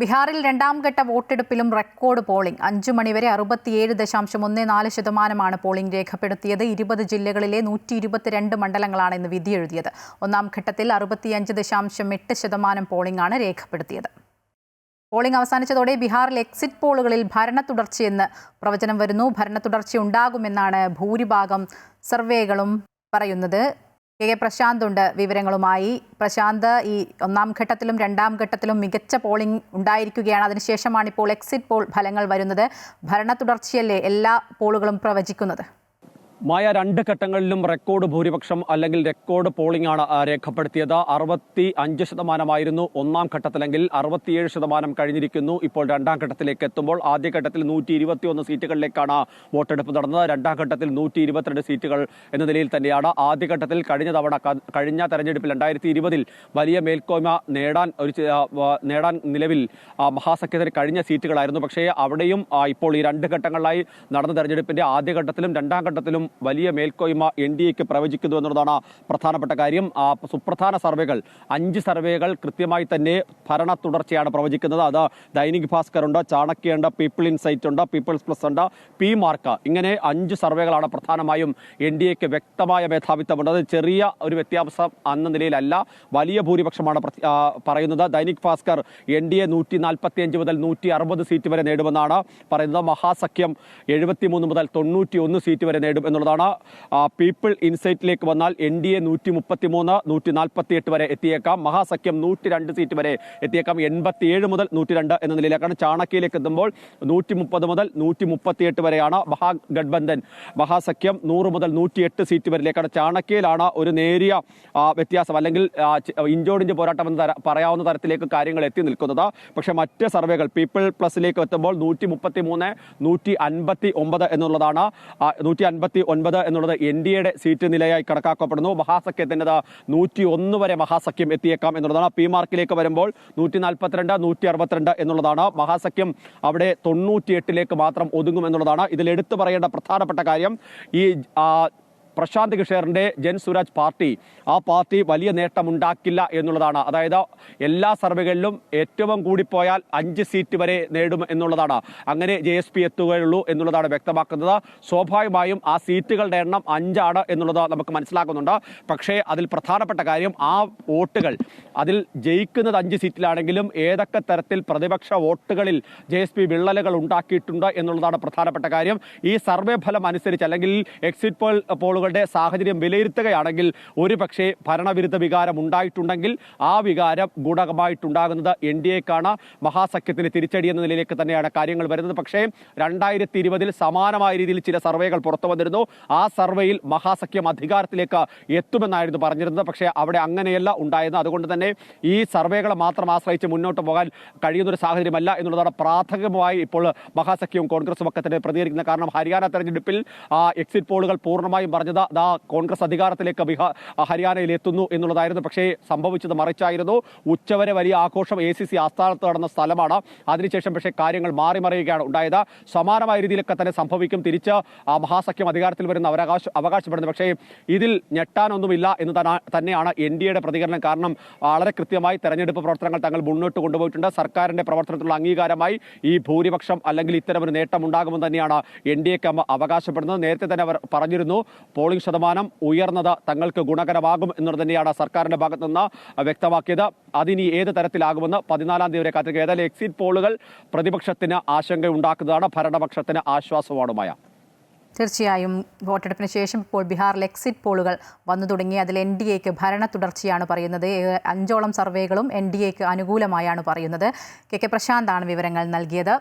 ബീഹാറിൽ രണ്ടാം ഘട്ട വോട്ടെടുപ്പിലും റെക്കോർഡ് പോളിംഗ്. 5 മണിവരെ 67.14% പോളിംഗ് രേഖപ്പെടുത്തിയത്. 20 ജില്ലകളിലെ 122 മണ്ഡലങ്ങളാണ് ഇന്ന് വിധിയെഴുതിയത്. ഒന്നാം ഘട്ടത്തിൽ 65.8% പോളിംഗ് ആണ് രേഖപ്പെടുത്തിയത്. പോളിംഗ് അവസാനിച്ചതോടെ ബീഹാറിൽ എക്സിറ്റ് പോളുകളിൽ ഭരണ തുടർച്ചയെന്ന് പ്രവചനം വരുന്നു. ഭരണ തുടർച്ചയുണ്ടാകുമെന്നാണ് ഭൂരിഭാഗം സർവേകളും പറയുന്നത്. കെ പ്രശാന്ത് ഉണ്ട് വിവരങ്ങളുമായി. പ്രശാന്ത്, ഈ ഒന്നാം ഘട്ടത്തിലും രണ്ടാം ഘട്ടത്തിലും മികച്ച പോളിംഗ് ഉണ്ടായിരിക്കുകയാണ്. അതിനുശേഷമാണ് ഇപ്പോൾ എക്സിറ്റ് പോൾ ഫലങ്ങൾ വരുന്നത്. ഭരണ തുടർച്ചയല്ലേ എല്ലാ പോളുകളും പ്രവചിക്കുന്നത്? മായ, 2 ഘട്ടങ്ങളിലും റെക്കോർഡ് ഭൂരിപക്ഷം അല്ലെങ്കിൽ റെക്കോർഡ് പോളിംഗ് ആണ് രേഖപ്പെടുത്തിയത്. 65% ഒന്നാം ഘട്ടത്തിലെങ്കിൽ 67% കഴിഞ്ഞിരിക്കുന്നു. ഇപ്പോൾ രണ്ടാം ഘട്ടത്തിലേക്ക് എത്തുമ്പോൾ ആദ്യഘട്ടത്തിൽ 121 സീറ്റുകളിലേക്കാണ് വോട്ടെടുപ്പ് നടന്നത്. രണ്ടാം ഘട്ടത്തിൽ 122 സീറ്റുകൾ എന്ന നിലയിൽ തന്നെയാണ്. ആദ്യഘട്ടത്തിൽ കഴിഞ്ഞ തെരഞ്ഞെടുപ്പിൽ 2020 വലിയ മേൽക്കോയ്മ നേടാൻ നിലവിൽ മഹാസഖ്യത്തിന് കഴിഞ്ഞ സീറ്റുകളായിരുന്നു. പക്ഷേ അവിടെയും ഇപ്പോൾ ഈ 2 ഘട്ടങ്ങളിലായി നടന്ന തെരഞ്ഞെടുപ്പിന്റെ ആദ്യഘട്ടത്തിലും രണ്ടാം ഘട്ടത്തിലും വലിയ മേൽക്കോയ്മ NDAക്ക് പ്രവചിക്കുന്നു എന്നുള്ളതാണ് പ്രധാനപ്പെട്ട കാര്യം. സുപ്രധാന സർവേകൾ 5 സർവേകൾ കൃത്യമായി തന്നെ ഭരണ തുടർച്ചയാണ് പ്രവചിക്കുന്നത്. അത് ദൈനിക് ഭാസ്കർ ഉണ്ട്, ചാണക്യ ഉണ്ട്, പീപ്പിൾ ഇൻസൈറ്റ് ഉണ്ട്, പീപ്പിൾസ് പ്ലസ് ഉണ്ട്, പി മാർക്ക്, ഇങ്ങനെ 5 സർവേകളാണ് പ്രധാനമായും NDAക്ക് വ്യക്തമായ മേധാവിത്വമുണ്ട്. അത് ചെറിയ ഒരു വ്യത്യാസം എന്ന നിലയിലല്ല, വലിയ ഭൂരിപക്ഷമാണ് പറയുന്നത്. ദൈനിക് ഭാസ്കർ NDA 145 മുതൽ 160 സീറ്റ് വരെ നേടുമെന്നാണ് പറയുന്നത്. മഹാസഖ്യം 73 മുതൽ 91 സീറ്റ് വരെ നേടും എന്നുള്ളതാണ്. പീപ്പിൾ ഇൻസൈറ്റിലേക്ക് വന്നാൽ NDA 133, 148 വരെ എത്തിയേക്കാം. മഹാസഖ്യം 102 സീറ്റ് വരെ എത്തിയേക്കാം. 87 മുതൽ 102 എന്ന നിലയിലേക്കാണ്. ചാണക്യയിലേക്ക് എത്തുമ്പോൾ 130 മുതൽ 138 വരെയാണ്. മഹാഗഡ്ബന്ധൻ മഹാസഖ്യം 100 മുതൽ 108 സീറ്റ് വരെയിലേക്കാണ്. ചാണക്യയിലാണ് ഒരു നേരിയ വ്യത്യാസം, അല്ലെങ്കിൽ ഇഞ്ചോടിഞ്ച് പോരാട്ടം എന്ന് പറയാവുന്ന തരത്തിലേക്ക് കാര്യങ്ങൾ എത്തി നിൽക്കുന്നത്. പക്ഷേ മറ്റ് സർവേകൾ പീപ്പിൾ പ്ലസിലേക്ക് എത്തുമ്പോൾ 133, 159 എന്നുള്ളതാണ്. 159 എന്നുള്ളത് NDAയുടെ സീറ്റ് നിലയായി കണക്കാക്കപ്പെടുന്നു. മഹാസഖ്യത്തിൻ്റെത് 101 വരെ മഹാസഖ്യം എത്തിയേക്കാം എന്നുള്ളതാണ്. പി മാർക്കിലേക്ക് വരുമ്പോൾ 142, 162 എന്നുള്ളതാണ്. മഹാസഖ്യം അവിടെ 98ലേക്ക് മാത്രം ഒതുങ്ങും എന്നുള്ളതാണ്. ഇതിൽ എടുത്തു പറയേണ്ട പ്രധാനപ്പെട്ട കാര്യം, ഈ പ്രശാന്ത് കിഷോറിന്റെ ജൻ സ്വരാജ് പാർട്ടി, ആ പാർട്ടി വലിയ നേട്ടമുണ്ടാക്കില്ല എന്നുള്ളതാണ്. അതായത് എല്ലാ സർവേകളിലും ഏറ്റവും കൂടിപ്പോയാൽ 5 സീറ്റ് വരെ നേടും എന്നുള്ളതാണ്. അങ്ങനെ JSP എത്തുകയുള്ളൂ എന്നുള്ളതാണ് വ്യക്തമാക്കുന്നത്. സ്വാഭാവികമായും ആ സീറ്റുകളുടെ എണ്ണം 5 ആണ് എന്നുള്ളത് നമുക്ക് മനസ്സിലാക്കുന്നുണ്ട്. പക്ഷേ അതിൽ പ്രധാനപ്പെട്ട കാര്യം, ആ വോട്ടുകൾ അതിൽ ജയിക്കുന്നത് 5 സീറ്റിലാണെങ്കിലും ഏതൊക്കെ തരത്തിൽ പ്രതിപക്ഷ വോട്ടുകളിൽ JSP വിള്ളലുകൾ ഉണ്ടാക്കിയിട്ടുണ്ട് എന്നുള്ളതാണ് പ്രധാനപ്പെട്ട കാര്യം. ഈ സർവേ ഫലം അനുസരിച്ച്, അല്ലെങ്കിൽ എക്സിറ്റ് പോളുകളുടെ സാഹചര്യം വിലയിരുത്തുകയാണെങ്കിൽ, ഒരു പക്ഷേ ഭരണവിരുദ്ധ വികാരം ഉണ്ടായിട്ടുണ്ടെങ്കിൽ ആ വികാരം ഗുണകമായിട്ടുണ്ടാകുന്നത് NDAക്കാണ്. മഹാസഖ്യത്തിന് തിരിച്ചടി എന്ന നിലയിലേക്ക് തന്നെയാണ് കാര്യങ്ങൾ വരുന്നത്. പക്ഷേ 2020 സമാനമായ രീതിയിൽ ചില സർവേകൾ പുറത്തു വന്നിരുന്നു. ആ സർവേയിൽ മഹാസഖ്യം അധികാരത്തിലേക്ക് എത്തുമെന്നായിരുന്നു പറഞ്ഞിരുന്നത്. പക്ഷേ അവിടെ അങ്ങനെയല്ല ഉണ്ടായിരുന്നത്. അതുകൊണ്ട് തന്നെ ഈ സർവേകളെ മാത്രം ആശ്രയിച്ച് മുന്നോട്ട് പോകാൻ കഴിയുന്നൊരു സാഹചര്യമല്ല എന്നുള്ളതാണ് പ്രാഥമികമായി ഇപ്പോൾ മഹാസഖ്യവും കോൺഗ്രസും ഒക്കെ തന്നെ പ്രതികരിക്കുന്നത്. കാരണം ഹരിയാന തെരഞ്ഞെടുപ്പിൽ എക്സിറ്റ് പോളുകൾ പൂർണ്ണമായും പറഞ്ഞത് കോൺഗ്രസ് അധികാരത്തിലേക്ക് ഹരിയാനയിൽ എത്തുന്നു എന്നുള്ളതായിരുന്നു. പക്ഷേ സംഭവിച്ചത് മറിച്ചായിരുന്നു. ഉച്ചവരെ വലിയ ആഘോഷം ACC ആസ്ഥാനത്ത് നടന്ന സ്ഥലമാണ്. അതിനുശേഷം പക്ഷേ കാര്യങ്ങൾ മാറിമറിയുകയാണ് ഉണ്ടായത്. സമാനമായ രീതിയിലൊക്കെ തന്നെ സംഭവിക്കും. തിരിച്ച് മഹാസഖ്യം അധികാരത്തിൽ വരുന്ന അവകാശപ്പെടുന്നത്. പക്ഷേ ഇതിൽ ഞെട്ടാനൊന്നുമില്ല എന്ന് തന്നെയാണ് NDAയുടെ പ്രതികരണം. കാരണം വളരെ കൃത്യമായി തെരഞ്ഞെടുപ്പ് പ്രവർത്തനങ്ങൾ തങ്ങൾ മുന്നോട്ട് കൊണ്ടുപോയിട്ടുണ്ട്. സർക്കാരിന്റെ പ്രവർത്തനത്തിലുള്ള അംഗീകാരമായി ഈ ഭൂരിപക്ഷം അല്ലെങ്കിൽ ഇത്തരമൊരു നേട്ടം ഉണ്ടാകുമെന്ന് തന്നെയാണ് NDAക്ക് അവകാശപ്പെടുന്നത്. നേരത്തെ തന്നെ അവർ പറഞ്ഞിരുന്നു, പോളിംഗ് ശതമാനം ഉയർന്നത് തങ്ങൾക്ക് ഗുണകരമാകും എന്നുള്ളത് തന്നെയാണ് സർക്കാരിന്റെ ഭാഗത്തു നിന്ന് വ്യക്തമാക്കിയത്. അതിനി ഏത് തരത്തിലാകുമെന്ന് 14-ാം തീയതി വരെ കാത്തിരിക്കുക. ഏതായാലും എക്സിറ്റ് പോളുകൾ പ്രതിപക്ഷത്തിന് ആശങ്കയുണ്ടാക്കുന്നതാണ്, ഭരണപക്ഷത്തിന് ആശ്വാസമാണുമായ. തീർച്ചയായും വോട്ടെടുപ്പിന് ശേഷം ഇപ്പോൾ ബീഹാറിൽ എക്സിറ്റ് പോളുകൾ വന്നു തുടങ്ങി. അതിൽ NDAക്ക് ഭരണ തുടർച്ചയാണ് പറയുന്നത്. 5ഓളം സർവേകളും NDAക്ക് അനുകൂലമായാണ് പറയുന്നത്. കെ പ്രശാന്താണ് വിവരങ്ങൾ നൽകിയത്.